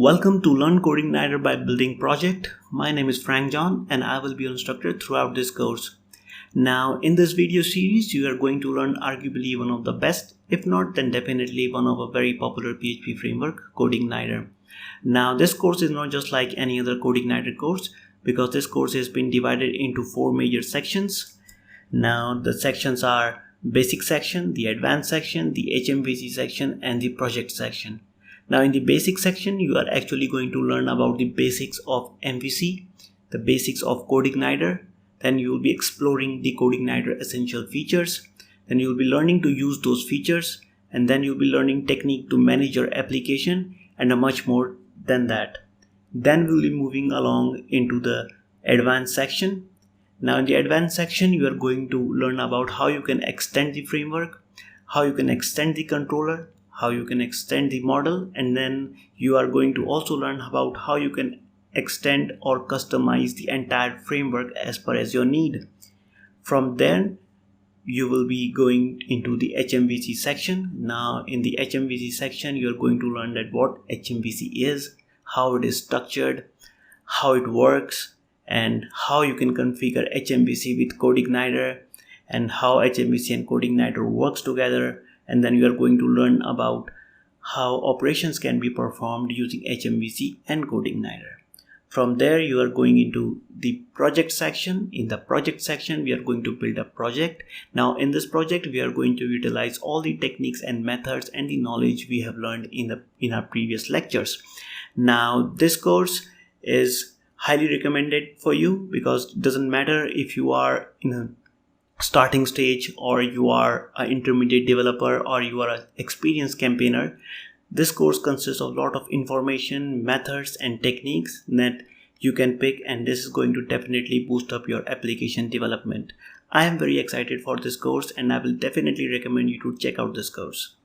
Welcome to Learn Codeigniter by Building project. My name is Frank John and I will be your instructor throughout this course. Now in this video series you are going to learn arguably one of the best, if not then definitely one of a very popular PHP framework, Codeigniter. Now this course is not just like any other Codeigniter course because this course has been divided into 4 major sections. Now the sections are basic section, the advanced section, the HMVC section and the project section. Now in the basic section, you are actually going to learn about the basics of MVC, the basics of Codeigniter. Then you will be exploring the Codeigniter essential features. Then you will be learning to use those features. And then you'll be learning technique to manage your application and much more than that. Then we'll be moving along into the advanced section. Now in the advanced section, you are going to learn about how you can extend the framework, how you can extend the controller, how you can extend the model, and then you are going to also learn about how you can extend or customize the entire framework as per as your need. From there you will be going into the HMVC section. Now in the HMVC section you are going to learn that what HMVC is, how it is structured, how it works, and how you can configure HMVC with Codeigniter, and how HMVC and Codeigniter works together. And then you are going to learn about how operations can be performed using HMVC and Codeigniter. From there you are going into the project section. In the project section we are going to build a project. Now in this project we are going to utilize all the techniques and methods and the knowledge we have learned in our previous lectures. Now this course is highly recommended for you because it doesn't matter if you are in a starting stage or you are an intermediate developer or you are an experienced campaigner. This course consists of a lot of information, methods and techniques that you can pick, and this is going to definitely boost up your application development. I am very excited for this course and I will definitely recommend you to check out this course.